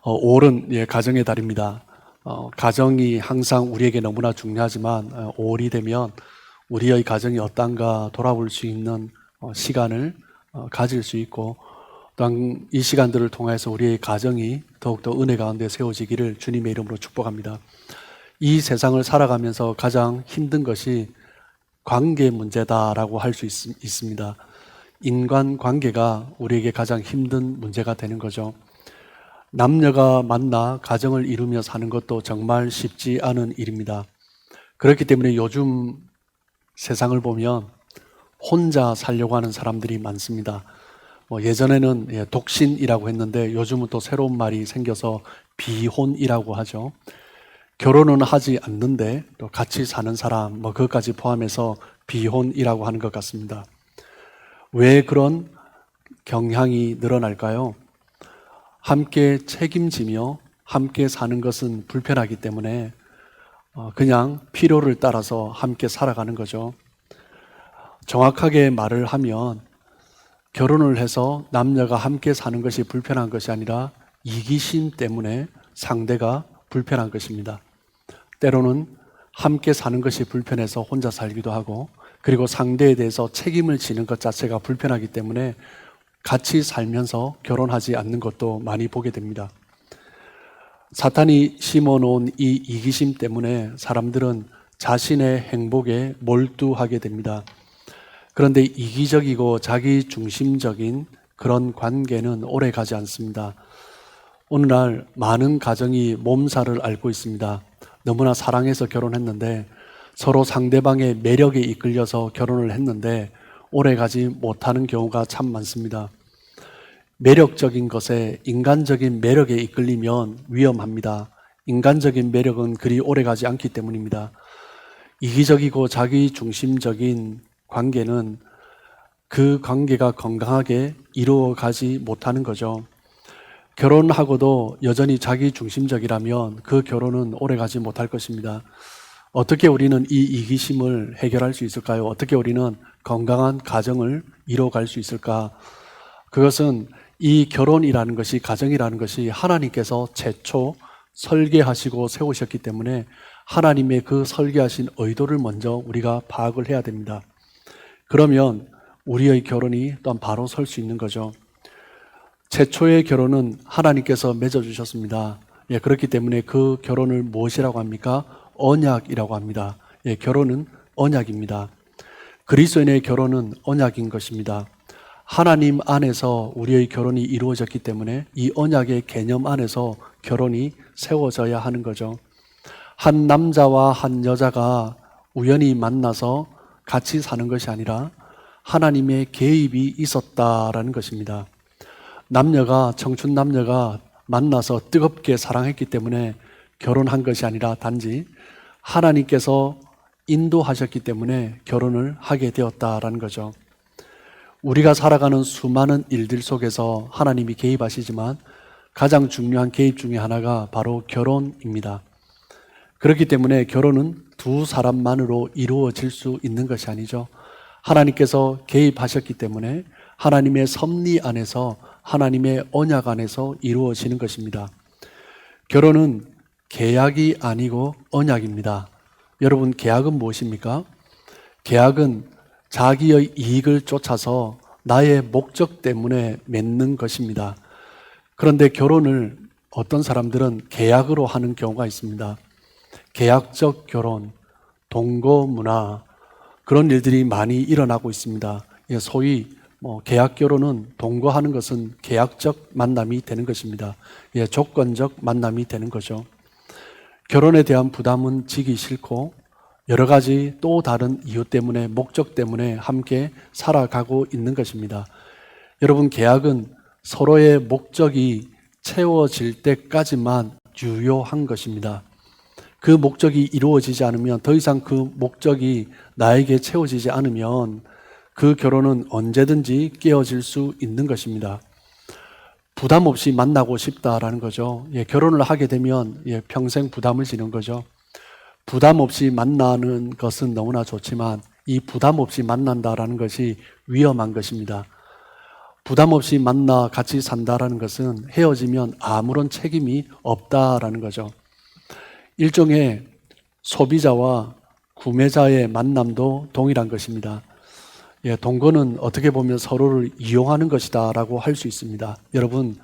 5월은 가정의 달입니다. 가정이 항상 우리에게 너무나 중요하지만 5월이 되면 우리의 가정이 어떤가 돌아볼 수 있는 시간을 가질 수 있고, 또한 이 시간들을 통해서 우리의 가정이 더욱더 은혜 가운데 세워지기를 주님의 이름으로 축복합니다. 이 세상을 살아가면서 가장 힘든 것이 관계 문제다라고 할 수 있습니다. 인간관계가 우리에게 가장 힘든 문제가 되는 거죠. 남녀가 만나 가정을 이루며 사는 것도 정말 쉽지 않은 일입니다. 그렇기 때문에 요즘 세상을 보면 혼자 살려고 하는 사람들이 많습니다. 예전에는 독신이라고 했는데 요즘은 또 새로운 말이 생겨서 비혼이라고 하죠. 결혼은 하지 않는데 또 같이 사는 사람, 그것까지 포함해서 비혼이라고 하는 것 같습니다. 왜 그런 경향이 늘어날까요? 함께 책임지며 함께 사는 것은 불편하기 때문에 그냥 필요를 따라서 함께 살아가는 거죠. 정확하게 말을 하면 결혼을 해서 남녀가 함께 사는 것이 불편한 것이 아니라 이기심 때문에 상대가 불편한 것입니다. 때로는 함께 사는 것이 불편해서 혼자 살기도 하고, 그리고 상대에 대해서 책임을 지는 것 자체가 불편하기 때문에 같이 살면서 결혼하지 않는 것도 많이 보게 됩니다. 사탄이 심어놓은 이 이기심 때문에 사람들은 자신의 행복에 몰두하게 됩니다. 그런데 이기적이고 자기중심적인 그런 관계는 오래 가지 않습니다. 오늘날 많은 가정이 몸살을 앓고 있습니다. 너무나 사랑해서 결혼했는데, 서로 상대방의 매력에 이끌려서 결혼을 했는데 오래 가지 못하는 경우가 참 많습니다. 매력적인 것에, 인간적인 매력에 이끌리면 위험합니다. 인간적인 매력은 그리 오래 가지 않기 때문입니다. 이기적이고 자기중심적인 관계는 그 관계가 건강하게 이루어가지 못하는 거죠. 결혼하고도 여전히 자기중심적이라면 그 결혼은 오래 가지 못할 것입니다. 어떻게 우리는 이 이기심을 해결할 수 있을까요? 어떻게 우리는 건강한 가정을 이뤄갈 수 있을까? 그것은 이 결혼이라는 것이, 가정이라는 것이 하나님께서 최초 설계하시고 세우셨기 때문에 하나님의 그 설계하신 의도를 먼저 우리가 파악을 해야 됩니다. 그러면 우리의 결혼이 또한 바로 설 수 있는 거죠. 최초의 결혼은 하나님께서 맺어주셨습니다. 그렇기 때문에 그 결혼을 무엇이라고 합니까? 언약이라고 합니다. 결혼은 언약입니다. 그리스도인의 결혼은 언약인 것입니다. 하나님 안에서 우리의 결혼이 이루어졌기 때문에 이 언약의 개념 안에서 결혼이 세워져야 하는 거죠. 한 남자와 한 여자가 우연히 만나서 같이 사는 것이 아니라 하나님의 개입이 있었다라는 것입니다. 청춘 남녀가 만나서 뜨겁게 사랑했기 때문에 결혼한 것이 아니라 단지 하나님께서 인도하셨기 때문에 결혼을 하게 되었다라는 거죠. 우리가 살아가는 수많은 일들 속에서 하나님이 개입하시지만 가장 중요한 개입 중에 하나가 바로 결혼입니다. 그렇기 때문에 결혼은 두 사람만으로 이루어질 수 있는 것이 아니죠. 하나님께서 개입하셨기 때문에 하나님의 섭리 안에서, 하나님의 언약 안에서 이루어지는 것입니다. 결혼은 계약이 아니고 언약입니다. 여러분, 계약은 무엇입니까? 계약은 자기의 이익을 쫓아서 나의 목적 때문에 맺는 것입니다. 그런데 결혼을 어떤 사람들은 계약으로 하는 경우가 있습니다. 계약적 결혼, 동거문화, 그런 일들이 많이 일어나고 있습니다. 소위 계약 결혼은, 동거하는 것은 계약적 만남이 되는 것입니다. 조건적 만남이 되는 거죠. 결혼에 대한 부담은 지기 싫고 여러 가지 또 다른 이유 때문에, 목적 때문에 함께 살아가고 있는 것입니다. 여러분, 계약은 서로의 목적이 채워질 때까지만 유효한 것입니다. 그 목적이 이루어지지 않으면, 더 이상 그 목적이 나에게 채워지지 않으면 그 결혼은 언제든지 깨어질 수 있는 것입니다. 부담 없이 만나고 싶다라는 거죠. 결혼을 하게 되면 평생 부담을 지는 거죠. 부담 없이 만나는 것은 너무나 좋지만 이 부담 없이 만난다라는 것이 위험한 것입니다. 부담 없이 만나 같이 산다라는 것은 헤어지면 아무런 책임이 없다라는 거죠. 일종의 소비자와 구매자의 만남도 동일한 것입니다. 동거는 어떻게 보면 서로를 이용하는 것이다 라고 할 수 있습니다. 여러분,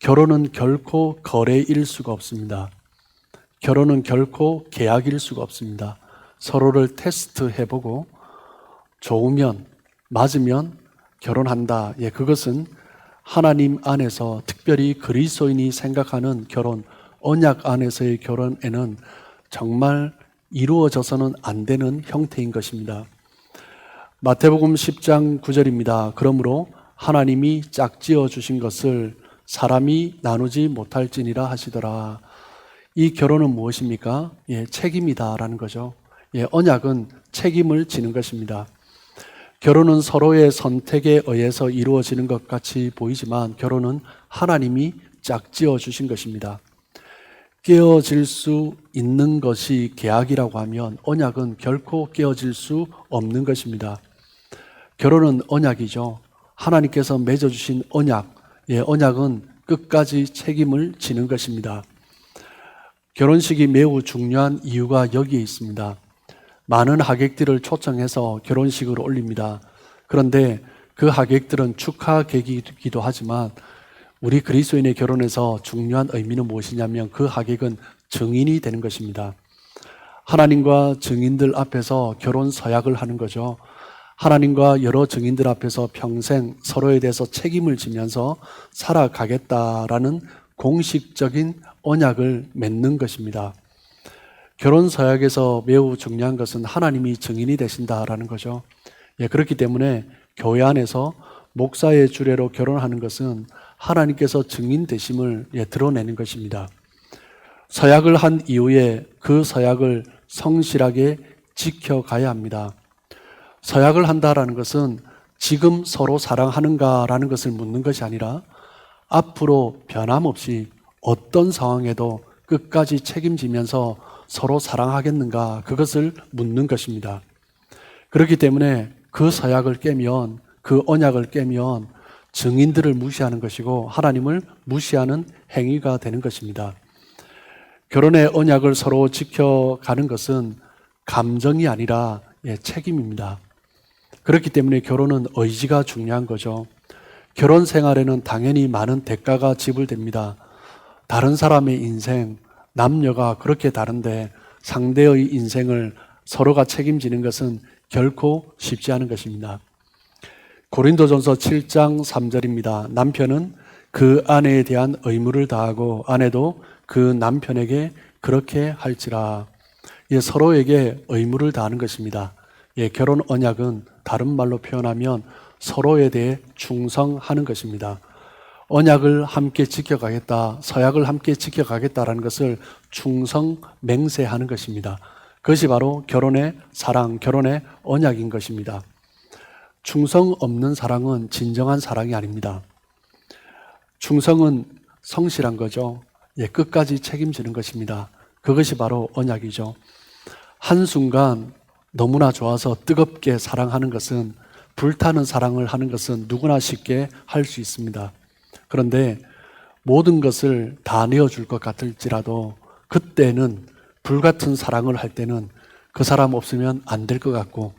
결혼은 결코 거래일 수가 없습니다. 결혼은 결코 계약일 수가 없습니다. 서로를 테스트해보고 좋으면, 맞으면 결혼한다. 그것은 하나님 안에서 특별히 그리스도인이 생각하는 결혼, 언약 안에서의 결혼에는 정말 이루어져서는 안 되는 형태인 것입니다. 마태복음 10장 9절입니다. 그러므로 하나님이 짝지어 주신 것을 사람이 나누지 못할지니라 하시더라. 이 결혼은 무엇입니까? 책임이다라는 거죠. 언약은 책임을 지는 것입니다. 결혼은 서로의 선택에 의해서 이루어지는 것 같이 보이지만 결혼은 하나님이 짝지어 주신 것입니다. 깨어질 수 있는 것이 계약이라고 하면 언약은 결코 깨어질 수 없는 것입니다. 결혼은 언약이죠. 하나님께서 맺어주신 언약, 언약은 끝까지 책임을 지는 것입니다. 결혼식이 매우 중요한 이유가 여기에 있습니다. 많은 하객들을 초청해서 결혼식을 올립니다. 그런데 그 하객들은 축하객이기도 하지만 우리 그리스도인의 결혼에서 중요한 의미는 무엇이냐면 그 하객은 증인이 되는 것입니다. 하나님과 증인들 앞에서 결혼 서약을 하는 거죠. 하나님과 여러 증인들 앞에서 평생 서로에 대해서 책임을 지면서 살아가겠다라는 공식적인 언약을 맺는 것입니다. 결혼 서약에서 매우 중요한 것은 하나님이 증인이 되신다라는 거죠. 그렇기 때문에 교회 안에서 목사의 주례로 결혼하는 것은 하나님께서 증인 되심을 드러내는 것입니다. 서약을 한 이후에 그 서약을 성실하게 지켜가야 합니다. 서약을 한다라는 것은 지금 서로 사랑하는가라는 것을 묻는 것이 아니라 앞으로 변함없이 어떤 상황에도 끝까지 책임지면서 서로 사랑하겠는가 그것을 묻는 것입니다. 그렇기 때문에 그 서약을 깨면, 그 언약을 깨면 증인들을 무시하는 것이고 하나님을 무시하는 행위가 되는 것입니다. 결혼의 언약을 서로 지켜가는 것은 감정이 아니라 책임입니다. 그렇기 때문에 결혼은 의지가 중요한 거죠. 결혼 생활에는 당연히 많은 대가가 지불됩니다. 다른 사람의 인생, 남녀가 그렇게 다른데 상대의 인생을 서로가 책임지는 것은 결코 쉽지 않은 것입니다. 고린도전서 7장 3절입니다. 남편은 그 아내에 대한 의무를 다하고 아내도 그 남편에게 그렇게 할지라. 서로에게 의무를 다하는 것입니다. 결혼 언약은 다른 말로 표현하면 서로에 대해 충성하는 것입니다. 언약을 함께 지켜가겠다, 서약을 함께 지켜가겠다라는 것을 충성 맹세하는 것입니다. 그것이 바로 결혼의 사랑, 결혼의 언약인 것입니다. 충성 없는 사랑은 진정한 사랑이 아닙니다. 충성은 성실한 거죠. 끝까지 책임지는 것입니다. 그것이 바로 언약이죠. 한순간 너무나 좋아서 뜨겁게 사랑하는 것은, 불타는 사랑을 하는 것은 누구나 쉽게 할 수 있습니다. 그런데 모든 것을 다 내어줄 것 같을지라도 그때는, 불같은 사랑을 할 때는 그 사람 없으면 안 될 것 같고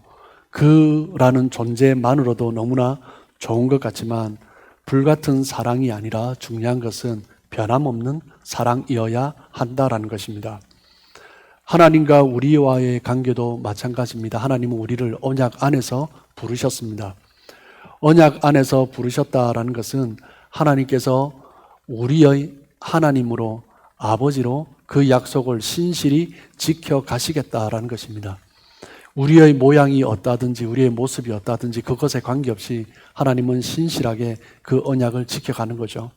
그라는 존재만으로도 너무나 좋은 것 같지만 불같은 사랑이 아니라 중요한 것은 변함없는 사랑이어야 한다라는 것입니다. 하나님과 우리와의 관계도 마찬가지입니다. 하나님은 우리를 언약 안에서 부르셨습니다. 언약 안에서 부르셨다라는 것은 하나님께서 우리의 하나님으로, 아버지로 그 약속을 신실히 지켜가시겠다라는 것입니다. 우리의 모양이 어떠하든지 우리의 모습이 어떠하든지 그것에 관계없이 하나님은 신실하게 그 언약을 지켜가는 거죠.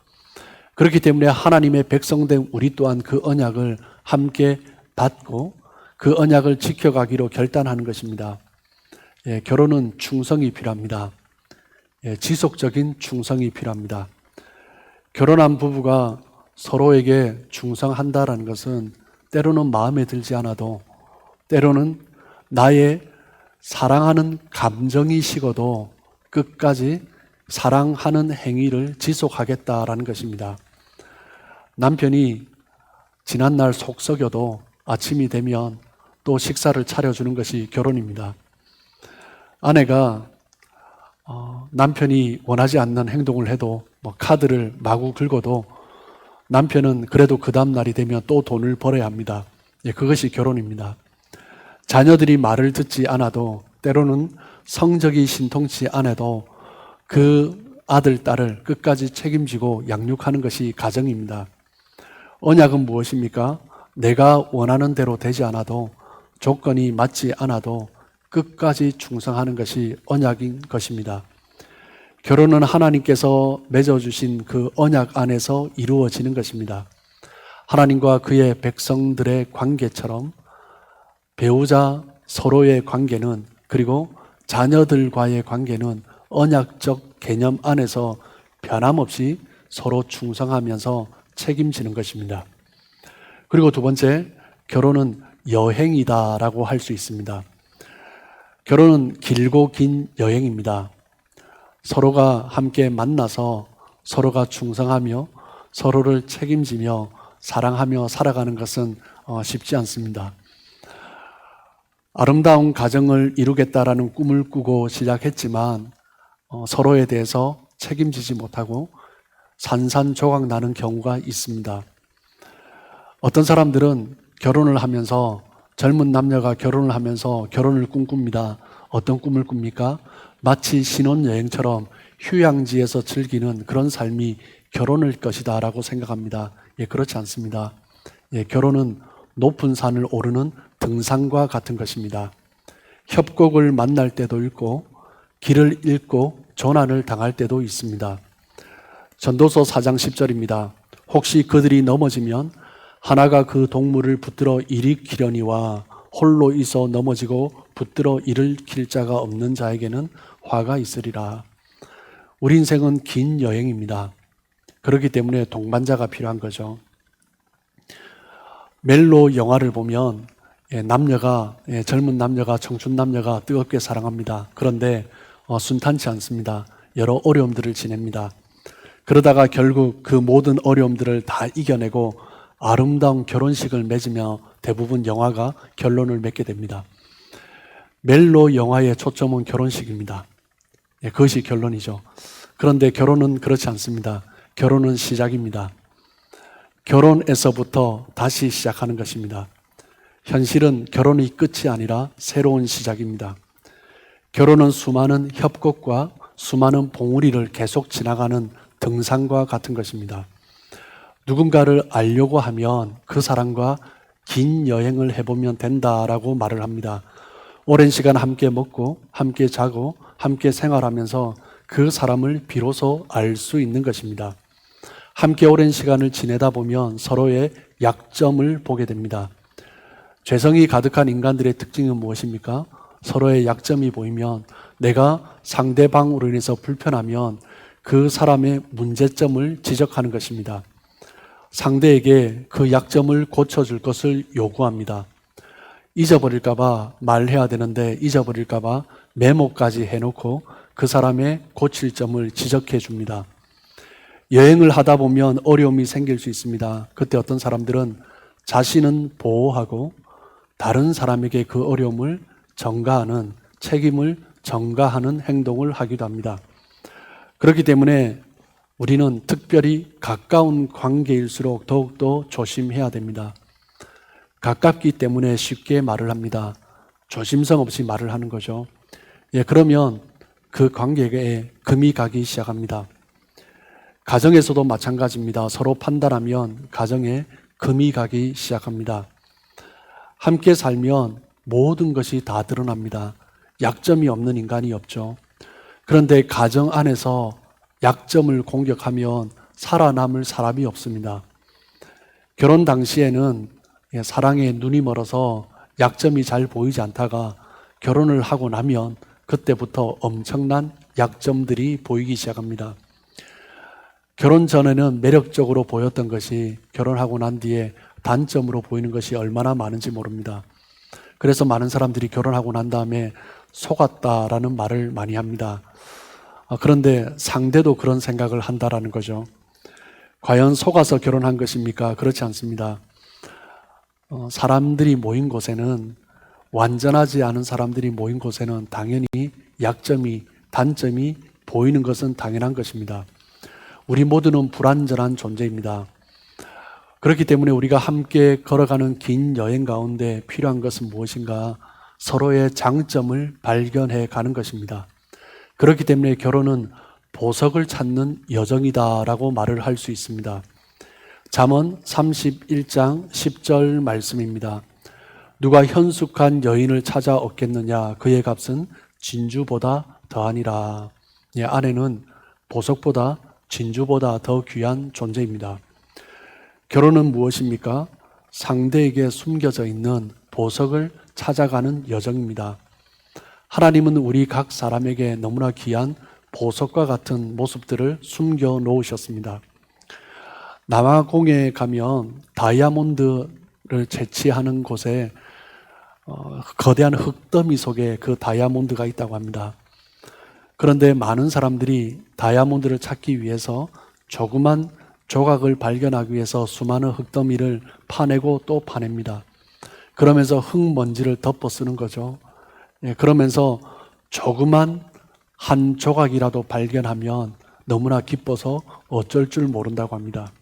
그렇기 때문에 하나님의 백성된 우리 또한 그 언약을 함께 받고 그 언약을 지켜가기로 결단하는 것입니다. 결혼은 충성이 필요합니다. 지속적인 충성이 필요합니다. 결혼한 부부가 서로에게 충성한다라는 것은 때로는 마음에 들지 않아도, 때로는 나의 사랑하는 감정이 식어도 끝까지 사랑하는 행위를 지속하겠다라는 것입니다. 남편이 지난날 속 썩여도 아침이 되면 또 식사를 차려주는 것이 결혼입니다. 아내가 남편이 원하지 않는 행동을 해도 카드를 마구 긁어도 남편은 그래도 그 다음 날이 되면 또 돈을 벌어야 합니다. 그것이 결혼입니다. 자녀들이 말을 듣지 않아도 때로는 성적이 신통치 않아도 그 아들, 딸을 끝까지 책임지고 양육하는 것이 가정입니다. 언약은 무엇입니까? 내가 원하는 대로 되지 않아도 조건이 맞지 않아도 끝까지 충성하는 것이 언약인 것입니다. 결혼은 하나님께서 맺어주신 그 언약 안에서 이루어지는 것입니다. 하나님과 그의 백성들의 관계처럼 배우자 서로의 관계는, 그리고 자녀들과의 관계는 언약적 개념 안에서 변함없이 서로 충성하면서 책임지는 것입니다. 그리고 두 번째, 결혼은 여행이다라고 할 수 있습니다. 결혼은 길고 긴 여행입니다. 서로가 함께 만나서 서로가 충성하며 서로를 책임지며 사랑하며 살아가는 것은 쉽지 않습니다. 아름다운 가정을 이루겠다라는 꿈을 꾸고 시작했지만 서로에 대해서 책임지지 못하고 산산조각 나는 경우가 있습니다. 어떤 사람들은 결혼을 하면서, 젊은 남녀가 결혼을 하면서 결혼을 꿈꿉니다. 어떤 꿈을 꿉니까? 마치 신혼여행처럼 휴양지에서 즐기는 그런 삶이 결혼일 것이다 라고 생각합니다. 그렇지 않습니다. 결혼은 높은 산을 오르는 등산과 같은 것입니다. 협곡을 만날 때도 있고 길을 잃고 조난을 당할 때도 있습니다. 전도서 4장 10절입니다. 혹시 그들이 넘어지면 하나가 그 동물을 붙들어 일으키려니와 홀로 있어 넘어지고 붙들어 일으킬 자가 없는 자에게는 화가 있으리라. 우리 인생은 긴 여행입니다. 그렇기 때문에 동반자가 필요한 거죠. 멜로 영화를 보면 젊은 남녀가, 청춘 남녀가 뜨겁게 사랑합니다. 그런데 순탄치 않습니다. 여러 어려움들을 지냅니다. 그러다가 결국 그 모든 어려움들을 다 이겨내고 아름다운 결혼식을 맺으며 대부분 영화가 결론을 맺게 됩니다. 멜로 영화의 초점은 결혼식입니다. 그것이 결론이죠. 그런데 결혼은 그렇지 않습니다. 결혼은 시작입니다. 결혼에서부터 다시 시작하는 것입니다. 현실은 결혼이 끝이 아니라 새로운 시작입니다. 결혼은 수많은 협곡과 수많은 봉우리를 계속 지나가는 등산과 같은 것입니다. 누군가를 알려고 하면 그 사람과 긴 여행을 해보면 된다라고 말을 합니다. 오랜 시간 함께 먹고 함께 자고 함께 생활하면서 그 사람을 비로소 알 수 있는 것입니다. 함께 오랜 시간을 지내다 보면 서로의 약점을 보게 됩니다. 죄성이 가득한 인간들의 특징은 무엇입니까? 서로의 약점이 보이면 내가 상대방으로 인해서 불편하면 그 사람의 문제점을 지적하는 것입니다. 상대에게 그 약점을 고쳐줄 것을 요구합니다. 잊어버릴까봐 말해야 되는데 잊어버릴까봐 메모까지 해놓고 그 사람의 고칠 점을 지적해 줍니다. 여행을 하다 보면 어려움이 생길 수 있습니다. 그때 어떤 사람들은 자신은 보호하고 다른 사람에게 그 어려움을 전가하는, 책임을 전가하는 행동을 하기도 합니다. 그렇기 때문에 우리는 특별히 가까운 관계일수록 더욱더 조심해야 됩니다. 가깝기 때문에 쉽게 말을 합니다. 조심성 없이 말을 하는 거죠. 그러면 그 관계에 금이 가기 시작합니다. 가정에서도 마찬가지입니다. 서로 판단하면 가정에 금이 가기 시작합니다. 함께 살면 모든 것이 다 드러납니다. 약점이 없는 인간이 없죠. 그런데 가정 안에서 약점을 공격하면 살아남을 사람이 없습니다. 결혼 당시에는 사랑에 눈이 멀어서 약점이 잘 보이지 않다가 결혼을 하고 나면 그때부터 엄청난 약점들이 보이기 시작합니다. 결혼 전에는 매력적으로 보였던 것이 결혼하고 난 뒤에 단점으로 보이는 것이 얼마나 많은지 모릅니다. 그래서 많은 사람들이 결혼하고 난 다음에 속았다라는 말을 많이 합니다. 그런데 상대도 그런 생각을 한다라는 거죠. 과연 속아서 결혼한 것입니까? 그렇지 않습니다. 사람들이 모인 곳에는, 완전하지 않은 사람들이 모인 곳에는 당연히 약점이, 단점이 보이는 것은 당연한 것입니다. 우리 모두는 불완전한 존재입니다. 그렇기 때문에 우리가 함께 걸어가는 긴 여행 가운데 필요한 것은 무엇인가? 서로의 장점을 발견해 가는 것입니다. 그렇기 때문에 결혼은 보석을 찾는 여정이다라고 말을 할 수 있습니다. 잠언 31장 10절 말씀입니다. 누가 현숙한 여인을 찾아 얻겠느냐? 그의 값은 진주보다 더하니라. 아내는 보석보다, 진주보다 더 귀한 존재입니다. 결혼은 무엇입니까? 상대에게 숨겨져 있는 보석을 찾아가는 여정입니다. 하나님은 우리 각 사람에게 너무나 귀한 보석과 같은 모습들을 숨겨 놓으셨습니다. 남아공에 가면 다이아몬드를 채취하는 곳에 거대한 흙더미 속에 그 다이아몬드가 있다고 합니다. 그런데 많은 사람들이 다이아몬드를 찾기 위해서 조그만 조각을 발견하기 위해서 수많은 흙더미를 파내고 또 파냅니다. 그러면서 흙먼지를 덮어 쓰는 거죠. 그러면서 조그만 한 조각이라도 발견하면 너무나 기뻐서 어쩔 줄 모른다고 합니다.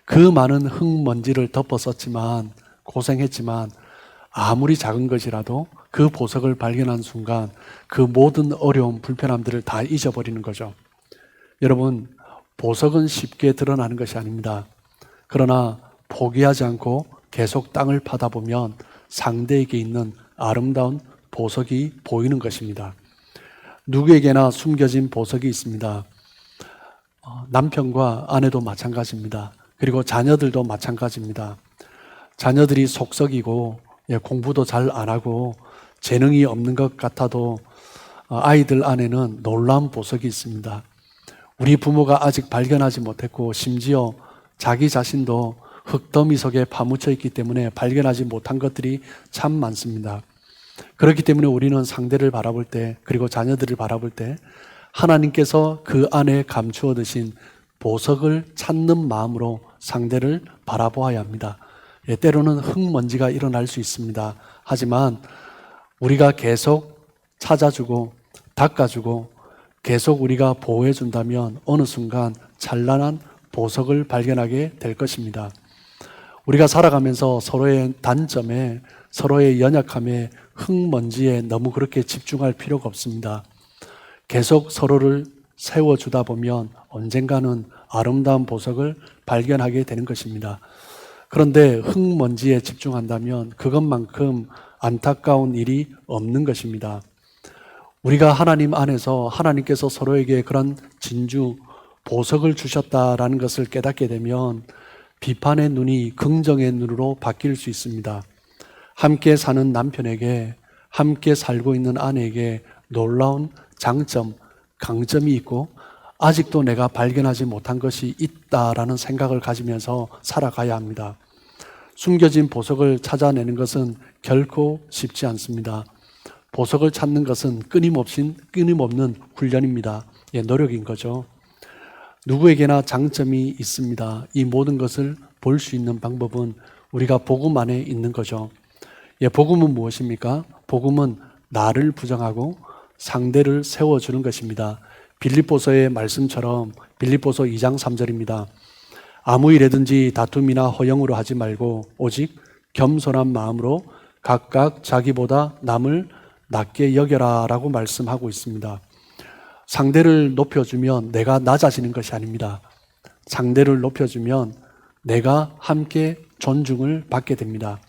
그 많은 흙먼지를 덮어 썼지만, 고생했지만 아무리 작은 것이라도 그 보석을 발견한 순간 그 모든 어려움, 불편함들을 다 잊어버리는 거죠. 여러분, 보석은 쉽게 드러나는 것이 아닙니다. 그러나 포기하지 않고 계속 땅을 파다 보면 상대에게 있는 아름다운 보석이 보이는 것입니다. 누구에게나 숨겨진 보석이 있습니다. 남편과 아내도 마찬가지입니다. 그리고 자녀들도 마찬가지입니다. 자녀들이 속썩이고 공부도 잘 안 하고 재능이 없는 것 같아도 아이들 안에는 놀라운 보석이 있습니다. 우리 부모가 아직 발견하지 못했고, 심지어 자기 자신도 흙더미 속에 파묻혀 있기 때문에 발견하지 못한 것들이 참 많습니다. 그렇기 때문에 우리는 상대를 바라볼 때, 그리고 자녀들을 바라볼 때 하나님께서 그 안에 감추어 두신 보석을 찾는 마음으로 상대를 바라보아야 합니다. 때로는 흙먼지가 일어날 수 있습니다. 하지만 우리가 계속 찾아주고 닦아주고 계속 우리가 보호해 준다면 어느 순간 찬란한 보석을 발견하게 될 것입니다. 우리가 살아가면서 서로의 단점에, 서로의 연약함에, 흙먼지에 너무 그렇게 집중할 필요가 없습니다. 계속 서로를 세워주다 보면 언젠가는 아름다운 보석을 발견하게 되는 것입니다. 그런데 흙먼지에 집중한다면 그것만큼 안타까운 일이 없는 것입니다. 우리가 하나님 안에서 하나님께서 서로에게 그런 진주, 보석을 주셨다라는 것을 깨닫게 되면 비판의 눈이 긍정의 눈으로 바뀔 수 있습니다. 함께 사는 남편에게, 함께 살고 있는 아내에게 놀라운 장점, 강점이 있고 아직도 내가 발견하지 못한 것이 있다라는 생각을 가지면서 살아가야 합니다. 숨겨진 보석을 찾아내는 것은 결코 쉽지 않습니다. 보석을 찾는 것은 끊임없는 훈련입니다. 노력인 거죠. 누구에게나 장점이 있습니다. 이 모든 것을 볼 수 있는 방법은 우리가 복음 안에 있는 거죠. 복음은 무엇입니까? 복음은 나를 부정하고 상대를 세워주는 것입니다. 빌립보서의 말씀처럼 빌립보서 2장 3절입니다. 아무 일에든지 다툼이나 허영으로 하지 말고 오직 겸손한 마음으로 각각 자기보다 남을 낮게 여겨라 라고 말씀하고 있습니다. 상대를 높여주면 내가 낮아지는 것이 아닙니다. 상대를 높여주면 내가 함께 존중을 받게 됩니다.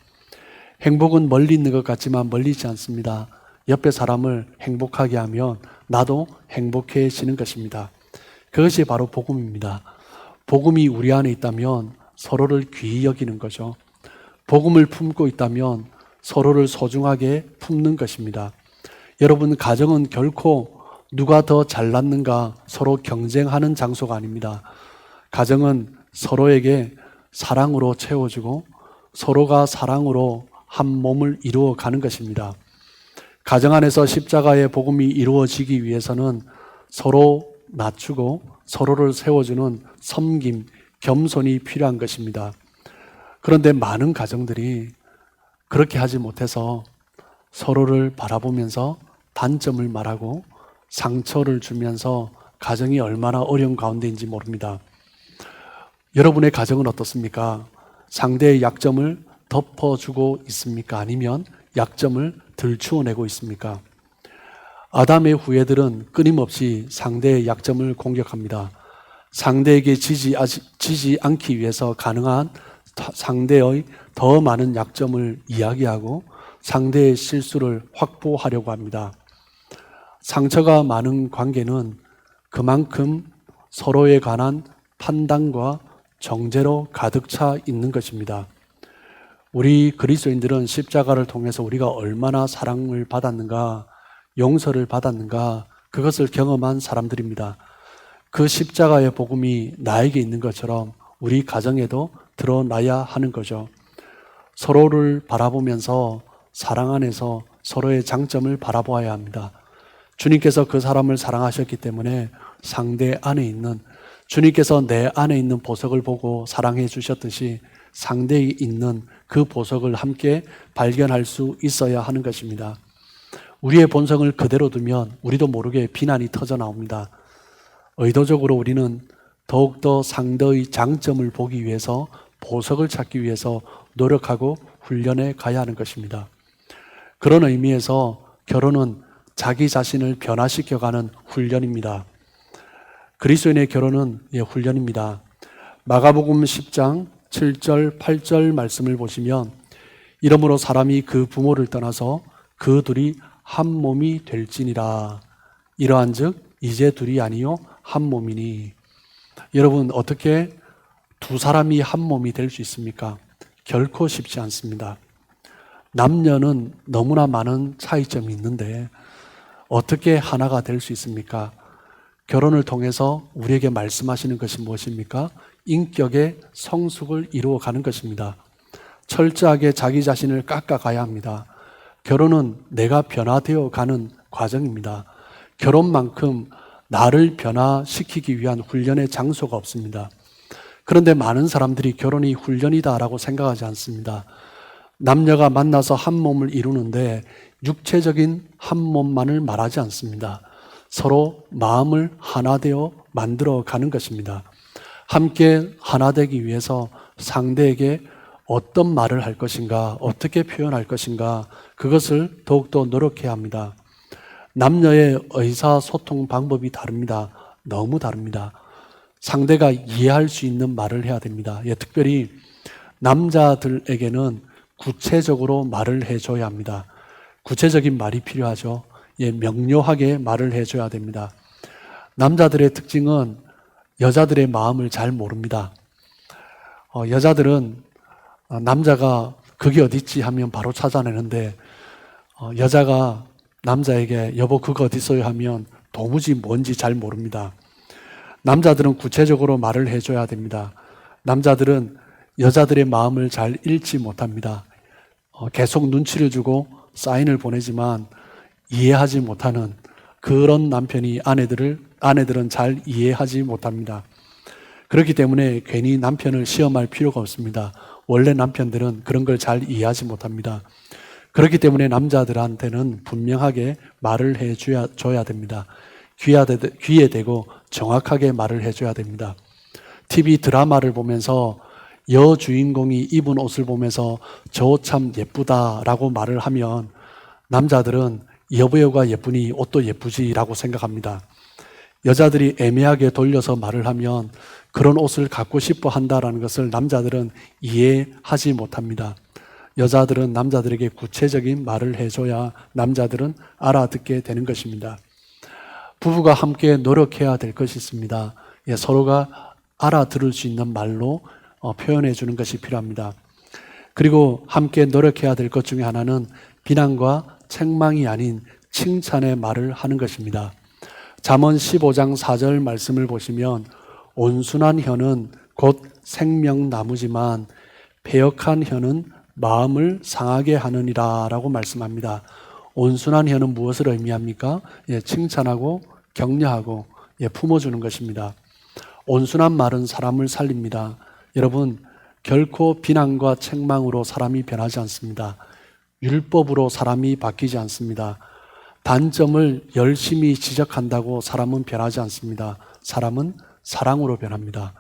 행복은 멀리 있는 것 같지만 멀리 있지 않습니다. 옆에 사람을 행복하게 하면 나도 행복해지는 것입니다. 그것이 바로 복음입니다. 복음이 우리 안에 있다면 서로를 귀히 여기는 거죠. 복음을 품고 있다면 서로를 소중하게 품는 것입니다. 여러분, 가정은 결코 누가 더 잘났는가 서로 경쟁하는 장소가 아닙니다. 가정은 서로에게 사랑으로 채워주고 서로가 사랑으로 한 몸을 이루어 가는 것입니다. 가정 안에서 십자가의 복음이 이루어지기 위해서는 서로 낮추고 서로를 세워주는 섬김, 겸손이 필요한 것입니다. 그런데 많은 가정들이 그렇게 하지 못해서 서로를 바라보면서 단점을 말하고 상처를 주면서 가정이 얼마나 어려운 가운데인지 모릅니다. 여러분의 가정은 어떻습니까? 상대의 약점을 덮어주고 있습니까? 아니면 약점을 들추어내고 있습니까? 아담의 후예들은 끊임없이 상대의 약점을 공격합니다. 상대에게 지지 않기 위해서 가능한 상대의 더 많은 약점을 이야기하고 상대의 실수를 확보하려고 합니다. 상처가 많은 관계는 그만큼 서로에 관한 판단과 정죄로 가득 차 있는 것입니다. 우리 그리스도인들은 십자가를 통해서 우리가 얼마나 사랑을 받았는가, 용서를 받았는가, 그것을 경험한 사람들입니다. 그 십자가의 복음이 나에게 있는 것처럼 우리 가정에도 드러나야 하는 거죠. 서로를 바라보면서 사랑 안에서 서로의 장점을 바라보아야 합니다. 주님께서 그 사람을 사랑하셨기 때문에 상대 안에 있는, 주님께서 내 안에 있는 보석을 보고 사랑해 주셨듯이 상대에 있는 그 보석을 함께 발견할 수 있어야 하는 것입니다. 우리의 본성을 그대로 두면 우리도 모르게 비난이 터져 나옵니다. 의도적으로 우리는 더욱더 상대의 장점을 보기 위해서, 보석을 찾기 위해서 노력하고 훈련해 가야 하는 것입니다. 그런 의미에서 결혼은 자기 자신을 변화시켜가는 훈련입니다. 그리스도인의 결혼은 훈련입니다. 마가복음 10장 7절 8절 말씀을 보시면, 이러므로 사람이 그 부모를 떠나서 그 둘이 한 몸이 될지니라. 이러한즉 이제 둘이 아니요 한 몸이니. 여러분, 어떻게 두 사람이 한 몸이 될 수 있습니까? 결코 쉽지 않습니다. 남녀는 너무나 많은 차이점이 있는데 어떻게 하나가 될 수 있습니까? 결혼을 통해서 우리에게 말씀하시는 것이 무엇입니까? 인격의 성숙을 이루어가는 것입니다. 철저하게 자기 자신을 깎아가야 합니다. 결혼은 내가 변화되어 가는 과정입니다. 결혼만큼 나를 변화시키기 위한 훈련의 장소가 없습니다. 그런데 많은 사람들이 결혼이 훈련이다라고 생각하지 않습니다. 남녀가 만나서 한 몸을 이루는데 육체적인 한 몸만을 말하지 않습니다. 서로 마음을 하나 되어 만들어 가는 것입니다. 함께 하나 되기 위해서 상대에게 어떤 말을 할 것인가, 어떻게 표현할 것인가, 그것을 더욱더 노력해야 합니다. 남녀의 의사소통 방법이 다릅니다. 너무 다릅니다. 상대가 이해할 수 있는 말을 해야 됩니다. 특별히 남자들에게는 구체적으로 말을 해줘야 합니다. 구체적인 말이 필요하죠. 명료하게 말을 해줘야 됩니다. 남자들의 특징은 여자들의 마음을 잘 모릅니다. 여자들은 남자가 그게 어디 있지 하면 바로 찾아내는데, 여자가 남자에게 여보 그거 어디 있어요 하면 도무지 뭔지 잘 모릅니다. 남자들은 구체적으로 말을 해줘야 됩니다. 남자들은 여자들의 마음을 잘 읽지 못합니다. 계속 눈치를 주고 사인을 보내지만 이해하지 못하는 그런 남편이 아내들은 잘 이해하지 못합니다. 그렇기 때문에 괜히 남편을 시험할 필요가 없습니다. 원래 남편들은 그런 걸 잘 이해하지 못합니다. 그렇기 때문에 남자들한테는 분명하게 말을 해줘야 됩니다. 귀에 대고 정확하게 말을 해줘야 됩니다. TV 드라마를 보면서 여주인공이 입은 옷을 보면서 저 참 예쁘다라고 말을 하면 남자들은 여배우가 예쁘니 옷도 예쁘지라고 생각합니다. 여자들이 애매하게 돌려서 말을 하면 그런 옷을 갖고 싶어 한다라는 것을 남자들은 이해하지 못합니다. 여자들은 남자들에게 구체적인 말을 해줘야 남자들은 알아듣게 되는 것입니다. 부부가 함께 노력해야 될 것이 있습니다. 서로가 알아들을 수 있는 말로 표현해 주는 것이 필요합니다. 그리고 함께 노력해야 될 것 중에 하나는 비난과 책망이 아닌 칭찬의 말을 하는 것입니다. 잠언 15장 4절 말씀을 보시면, 온순한 혀는 곧 생명나무지만 패역한 혀는 마음을 상하게 하느니라 라고 말씀합니다. 온순한 혀는 무엇을 의미합니까? 칭찬하고 격려하고 품어주는 것입니다. 온순한 말은 사람을 살립니다. 여러분, 결코 비난과 책망으로 사람이 변하지 않습니다. 율법으로 사람이 바뀌지 않습니다. 단점을 열심히 지적한다고 사람은 변하지 않습니다. 사람은 사랑으로 변합니다.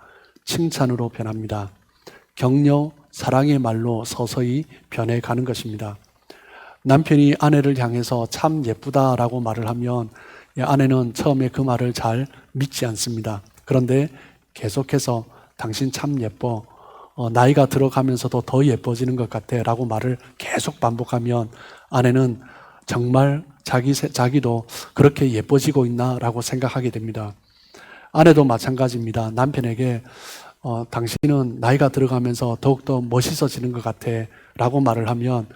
칭찬으로 변합니다. 격려, 사랑의 말로 서서히 변해가는 것입니다. 남편이 아내를 향해서 참 예쁘다라고 말을 하면 아내는 처음에 그 말을 잘 믿지 않습니다. 그런데 계속해서 당신 참 예뻐, 나이가 들어가면서도 더 예뻐지는 것 같아 라고 말을 계속 반복하면 아내는 정말 자기도 그렇게 예뻐지고 있나 라고 생각하게 됩니다. 아내도 마찬가지입니다. 남편에게 당신은 나이가 들어가면서 더욱더 멋있어지는 것 같아 라고 말을 하면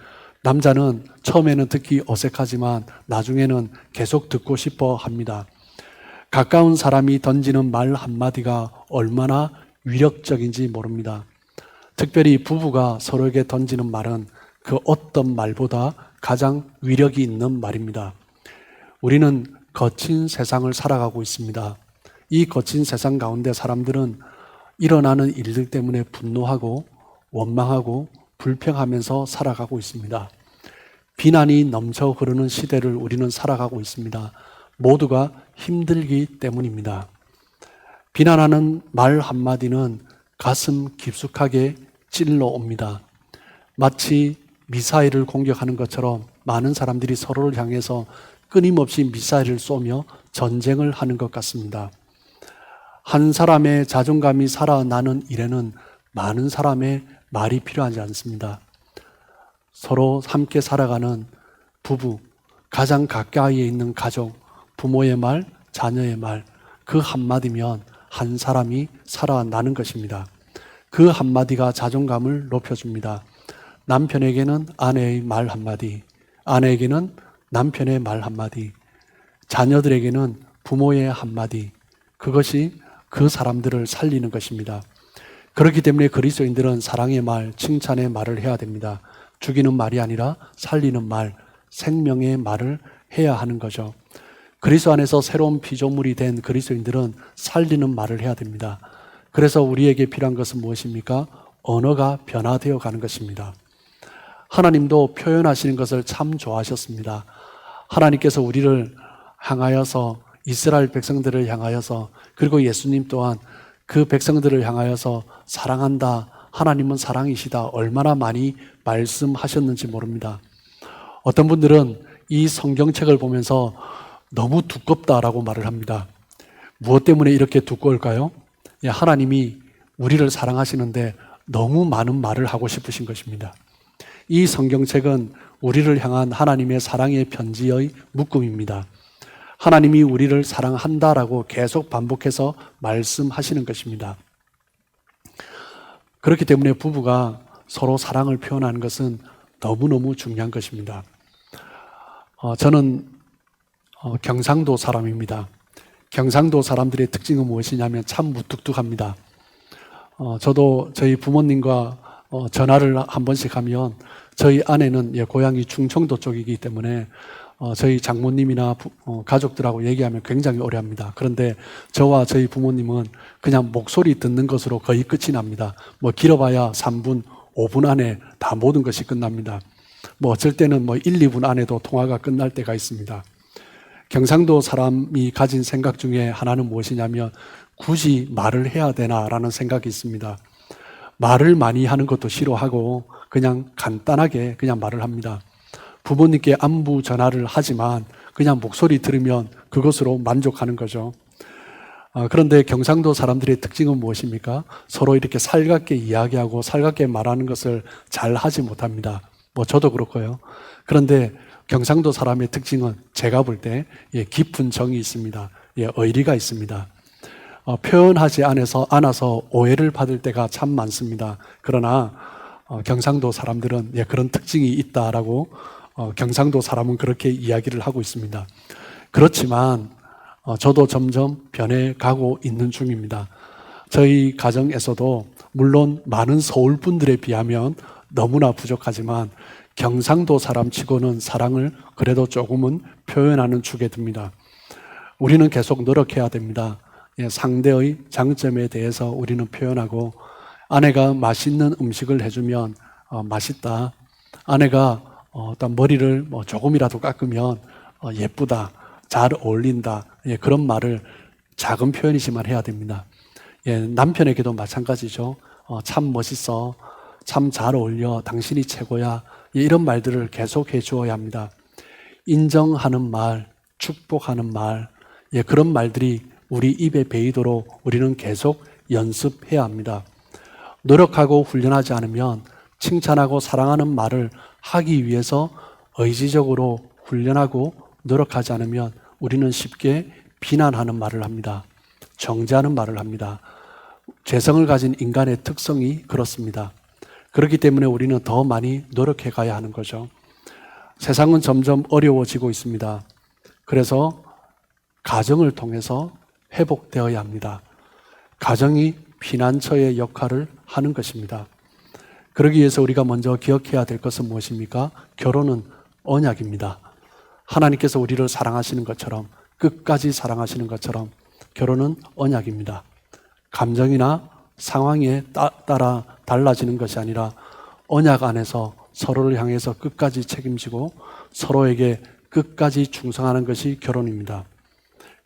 남자는 처음에는 듣기 어색하지만 나중에는 계속 듣고 싶어 합니다. 가까운 사람이 던지는 말 한마디가 얼마나 위력적인지 모릅니다. 특별히 부부가 서로에게 던지는 말은 그 어떤 말보다 가장 위력이 있는 말입니다. 우리는 거친 세상을 살아가고 있습니다. 이 거친 세상 가운데 사람들은 일어나는 일들 때문에 분노하고 원망하고 불평하면서 살아가고 있습니다. 비난이 넘쳐 흐르는 시대를 우리는 살아가고 있습니다. 모두가 힘들기 때문입니다. 비난하는 말 한마디는 가슴 깊숙하게 찔러 옵니다. 마치 미사일을 공격하는 것처럼 많은 사람들이 서로를 향해서 끊임없이 미사일을 쏘며 전쟁을 하는 것 같습니다. 한 사람의 자존감이 살아나는 일에는 많은 사람의 말이 필요하지 않습니다. 서로 함께 살아가는 부부, 가장 가까이에 있는 가족, 부모의 말, 자녀의 말, 그 한마디면 한 사람이 살아나는 것입니다. 그 한마디가 자존감을 높여줍니다. 남편에게는 아내의 말 한마디, 아내에게는 남편의 말 한마디, 자녀들에게는 부모의 한마디, 그것이 그 사람들을 살리는 것입니다. 그렇기 때문에 그리스도인들은 사랑의 말, 칭찬의 말을 해야 됩니다. 죽이는 말이 아니라 살리는 말, 생명의 말을 해야 하는 거죠. 그리스도 안에서 새로운 피조물이 된 그리스도인들은 살리는 말을 해야 됩니다. 그래서 우리에게 필요한 것은 무엇입니까? 언어가 변화되어 가는 것입니다. 하나님도 표현하시는 것을 참 좋아하셨습니다. 하나님께서 우리를 향하여서 이스라엘 백성들을 향하여서 그리고 예수님 또한 그 백성들을 향하여서 사랑한다, 하나님은 사랑이시다 얼마나 많이 말씀하셨는지 모릅니다. 어떤 분들은 이 성경책을 보면서 너무 두껍다라고 말을 합니다. 무엇 때문에 이렇게 두꺼울까요? 하나님이 우리를 사랑하시는데 너무 많은 말을 하고 싶으신 것입니다. 이 성경책은 우리를 향한 하나님의 사랑의 편지의 묶음입니다. 하나님이 우리를 사랑한다라고 계속 반복해서 말씀하시는 것입니다. 그렇기 때문에 부부가 서로 사랑을 표현하는 것은 너무너무 중요한 것입니다. 저는 경상도 사람입니다. 경상도 사람들의 특징은 무엇이냐면 참 무뚝뚝합니다. 저도 저희 부모님과 전화를 한 번씩 하면 저희 아내는 고향이 충청도 쪽이기 때문에 저희 장모님이나 가족들하고 얘기하면 굉장히 오래 합니다. 그런데 저와 저희 부모님은 그냥 목소리 듣는 것으로 거의 끝이 납니다. 길어봐야 3분, 5분 안에 다 모든 것이 끝납니다. 어쩔 때는 1, 2분 안에도 통화가 끝날 때가 있습니다. 경상도 사람이 가진 생각 중에 하나는 무엇이냐면 굳이 말을 해야 되나라는 생각이 있습니다. 말을 많이 하는 것도 싫어하고 그냥 간단하게 그냥 말을 합니다. 부모님께 안부 전화를 하지만 그냥 목소리 들으면 그것으로 만족하는 거죠. 그런데 경상도 사람들의 특징은 무엇입니까? 서로 이렇게 살갑게 이야기하고 살갑게 말하는 것을 잘 하지 못합니다. 저도 그렇고요. 그런데 경상도 사람의 특징은 제가 볼 때 깊은 정이 있습니다. 의리가 있습니다. 표현하지 않아서 오해를 받을 때가 참 많습니다. 그러나 경상도 사람들은 그런 특징이 있다라고 경상도 사람은 그렇게 이야기를 하고 있습니다. 그렇지만 저도 점점 변해가고 있는 중입니다. 저희 가정에서도 물론 많은 서울 분들에 비하면 너무나 부족하지만 경상도 사람 치고는 사랑을 그래도 조금은 표현하는 축에 듭니다. 우리는 계속 노력해야 됩니다. 예, 상대의 장점에 대해서 우리는 표현하고, 아내가 맛있는 음식을 해주면 맛있다. 아내가 어떤 머리를 뭐 조금이라도 깎으면 예쁘다, 잘 어울린다. 예, 그런 말을 작은 표현이지만 해야 됩니다. 예, 남편에게도 마찬가지죠. 참 멋있어, 참 잘 어울려, 당신이 최고야. 예, 이런 말들을 계속 해주어야 합니다. 인정하는 말, 축복하는 말, 예, 그런 말들이 우리 입에 배이도록 우리는 계속 연습해야 합니다. 노력하고 훈련하지 않으면 칭찬하고 사랑하는 말을 하기 위해서 의지적으로 훈련하고 노력하지 않으면 우리는 쉽게 비난하는 말을 합니다. 정죄하는 말을 합니다. 죄성을 가진 인간의 특성이 그렇습니다. 그렇기 때문에 우리는 더 많이 노력해 가야 하는 거죠. 세상은 점점 어려워지고 있습니다. 그래서 가정을 통해서 회복되어야 합니다. 가정이 피난처의 역할을 하는 것입니다. 그러기 위해서 우리가 먼저 기억해야 될 것은 무엇입니까? 결혼은 언약입니다. 하나님께서 우리를 사랑하시는 것처럼, 끝까지 사랑하시는 것처럼 결혼은 언약입니다. 감정이나 상황에 따라 달라지는 것이 아니라 언약 안에서 서로를 향해서 끝까지 책임지고 서로에게 끝까지 충성하는 것이 결혼입니다.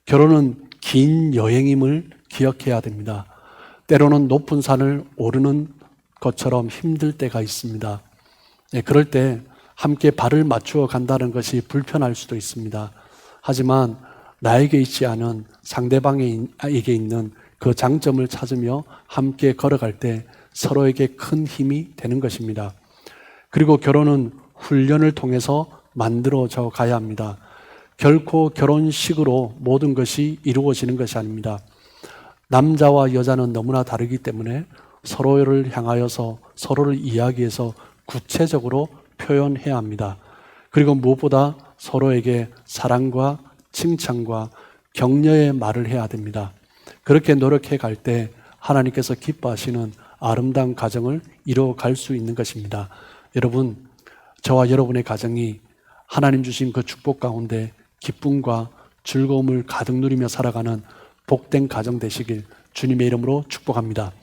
결혼은 긴 여행임을 기억해야 됩니다. 때로는 높은 산을 오르는 것처럼 힘들 때가 있습니다. 네, 그럴 때 함께 발을 맞추어 간다는 것이 불편할 수도 있습니다. 하지만 나에게 있지 않은 상대방에게 있는 그 장점을 찾으며 함께 걸어갈 때 서로에게 큰 힘이 되는 것입니다. 그리고 결혼은 훈련을 통해서 만들어져 가야 합니다. 결코 결혼식으로 모든 것이 이루어지는 것이 아닙니다. 남자와 여자는 너무나 다르기 때문에 서로를 향하여서 서로를 이야기해서 구체적으로 표현해야 합니다. 그리고 무엇보다 서로에게 사랑과 칭찬과 격려의 말을 해야 됩니다. 그렇게 노력해 갈 때 하나님께서 기뻐하시는 아름다운 가정을 이루어갈 수 있는 것입니다. 여러분, 저와 여러분의 가정이 하나님 주신 그 축복 가운데 기쁨과 즐거움을 가득 누리며 살아가는 복된 가정 되시길 주님의 이름으로 축복합니다.